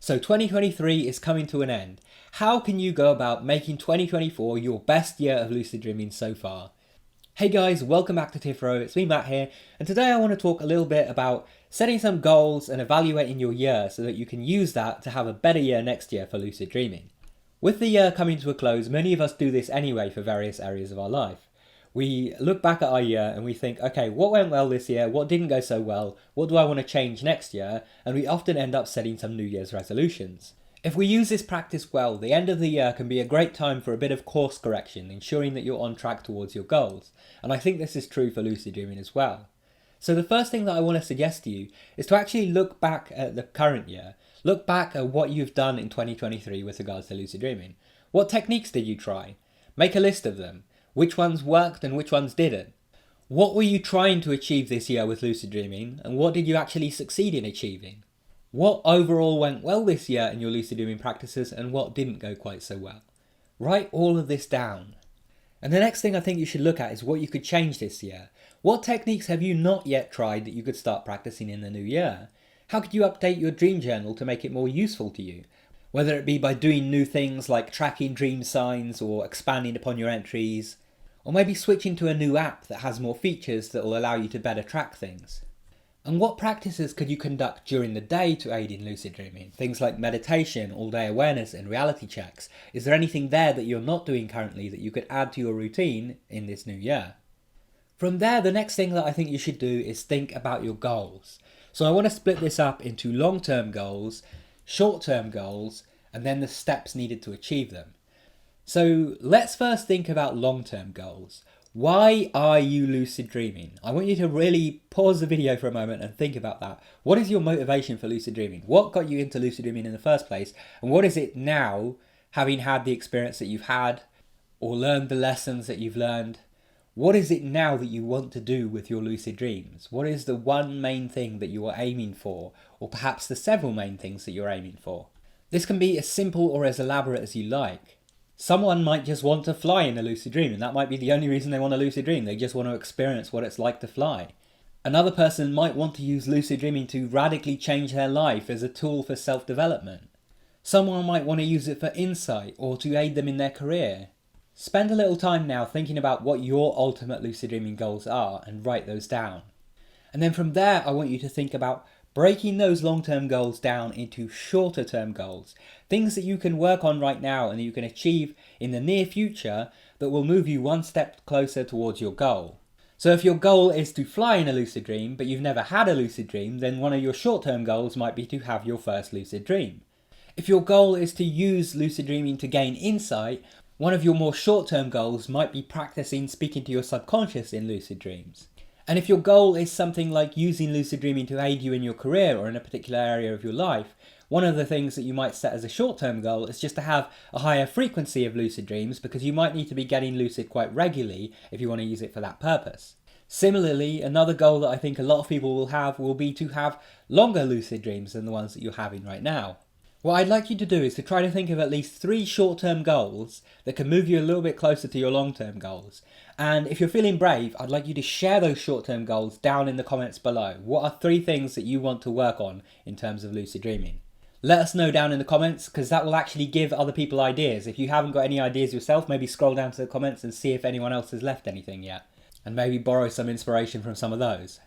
So 2023 is coming to an end. How can you go about making 2024 your best year of lucid dreaming so far? Hey guys, welcome back to Tipharot, it's me Matt here, and today I want to talk a little bit about setting some goals and evaluating your year so that you can use that to have a better year next year for lucid dreaming. With the year coming to a close, many of us do this anyway for various areas of our life. We look back at our year and we think, okay, what went well this year, what didn't go so well, what do I want to change next year, and we often end up setting some New Year's resolutions. If we use this practice well, the end of the year can be a great time for a bit of course correction, ensuring that you're on track towards your goals, and I think this is true for lucid dreaming as well. So the first thing that I want to suggest to you is to actually look back at the current year. Look back at what you've done in 2023 with regards to lucid dreaming. What techniques did you try? Make a list of them. Which ones worked and which ones didn't? What were you trying to achieve this year with lucid dreaming, and what did you actually succeed in achieving? What overall went well this year in your lucid dreaming practices and what didn't go quite so well? Write all of this down. And the next thing I think you should look at is what you could change this year. What techniques have you not yet tried that you could start practicing in the new year? How could you update your dream journal to make it more useful to you? Whether it be by doing new things like tracking dream signs or expanding upon your entries, or maybe switching to a new app that has more features that will allow you to better track things. And what practices could you conduct during the day to aid in lucid dreaming? Things like meditation, all-day awareness and reality checks. Is there anything there that you're not doing currently that you could add to your routine in this new year? From there, the next thing that I think you should do is think about your goals. So I want to split this up into long-term goals, short-term goals, and then the steps needed to achieve them. So let's first think about long-term goals. Why are you lucid dreaming? I want you to really pause the video for a moment and think about that. What is your motivation for lucid dreaming? What got you into lucid dreaming in the first place? And what is it now, having had the experience that you've had or learned the lessons that you've learned? What is it now that you want to do with your lucid dreams? What is the one main thing that you are aiming for, or perhaps the several main things that you're aiming for? This can be as simple or as elaborate as you like. Someone might just want to fly in a lucid dream, and that might be the only reason they want a lucid dream. They just want to experience what it's like to fly. Another person might want to use lucid dreaming to radically change their life as a tool for self-development. Someone might want to use it for insight or to aid them in their career. Spend a little time now thinking about what your ultimate lucid dreaming goals are and write those down. And then from there, I want you to think about breaking those long-term goals down into shorter-term goals. Things that you can work on right now and that you can achieve in the near future that will move you one step closer towards your goal. So if your goal is to fly in a lucid dream, but you've never had a lucid dream, then one of your short-term goals might be to have your first lucid dream. If your goal is to use lucid dreaming to gain insight, one of your more short-term goals might be practicing speaking to your subconscious in lucid dreams. And if your goal is something like using lucid dreaming to aid you in your career or in a particular area of your life, one of the things that you might set as a short-term goal is just to have a higher frequency of lucid dreams, because you might need to be getting lucid quite regularly if you want to use it for that purpose. Similarly, another goal that I think a lot of people will be to have longer lucid dreams than the ones that you're having right now. What I'd like you to do is to try to think of at least 3 short-term goals that can move you a little bit closer to your long-term goals. And if you're feeling brave, I'd like you to share those short-term goals down in the comments below. What are 3 things that you want to work on in terms of lucid dreaming? Let us know down in the comments, because that will actually give other people ideas. If you haven't got any ideas yourself, maybe scroll down to the comments and see if anyone else has left anything yet. And maybe borrow some inspiration from some of those.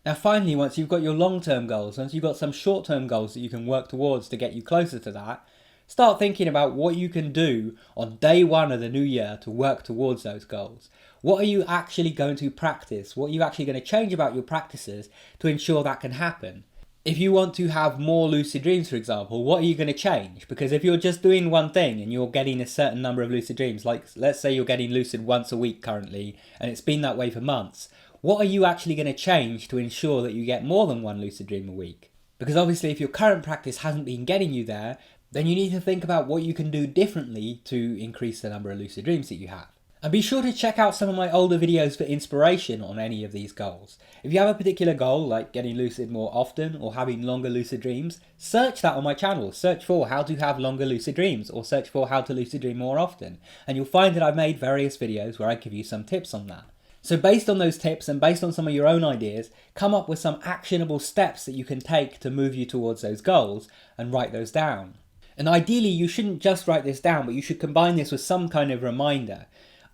Now finally, once you've got your long-term goals, once you've got some short-term goals that you can work towards to get you closer to that, start thinking about what you can do on day 1 of the new year to work towards those goals. What are you actually going to practice? What are you actually going to change about your practices to ensure that can happen? If you want to have more lucid dreams, for example, what are you going to change? Because if you're just doing one thing and you're getting a certain number of lucid dreams, like let's say you're getting lucid once a week currently, and it's been that way for months, what are you actually going to change to ensure that you get more than 1 lucid dream a week? Because obviously if your current practice hasn't been getting you there, then you need to think about what you can do differently to increase the number of lucid dreams that you have. And be sure to check out some of my older videos for inspiration on any of these goals. If you have a particular goal, like getting lucid more often or having longer lucid dreams, search that on my channel. Search for how to have longer lucid dreams, or search for how to lucid dream more often. And you'll find that I've made various videos where I give you some tips on that. So based on those tips and based on some of your own ideas, come up with some actionable steps that you can take to move you towards those goals and write those down. And ideally, you shouldn't just write this down, but you should combine this with some kind of reminder.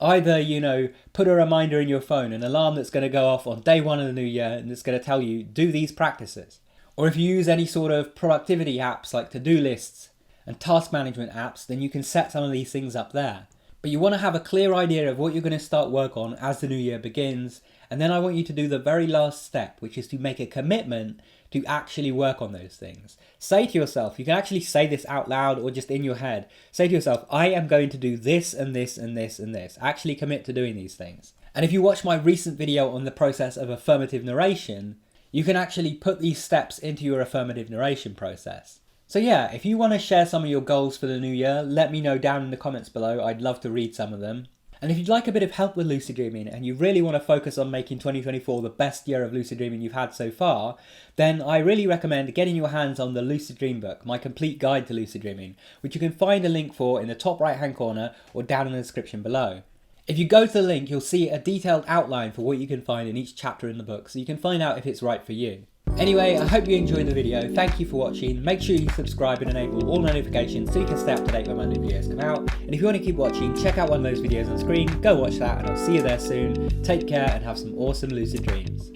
Either, put a reminder in your phone, an alarm that's going to go off on day one of the new year and it's going to tell you, do these practices. Or if you use any sort of productivity apps like to-do lists and task management apps, then you can set some of these things up there. But you want to have a clear idea of what you're going to start work on as the new year begins. And then I want you to do the very last step, which is to make a commitment to actually work on those things. Say to yourself, you can actually say this out loud or just in your head. Say to yourself, I am going to do this and this and this and this. Actually commit to doing these things. And if you watch my recent video on the process of affirmative narration, you can actually put these steps into your affirmative narration process. So yeah, if you want to share some of your goals for the new year, let me know down in the comments below. I'd love to read some of them. And if you'd like a bit of help with lucid dreaming and you really want to focus on making 2024 the best year of lucid dreaming you've had so far, then I really recommend getting your hands on the Lucid Dream book, my complete guide to lucid dreaming, which you can find a link for in the top right hand corner or down in the description below. If you go to the link, you'll see a detailed outline for what you can find in each chapter in the book, so you can find out if it's right for you. Anyway, I hope you enjoyed the video. Thank you for watching. Make sure you subscribe and enable all notifications so you can stay up to date when my new videos come out. And if you want to keep watching, check out one of those videos on screen, go watch that, and I'll see you there soon. Take care and have some awesome lucid dreams.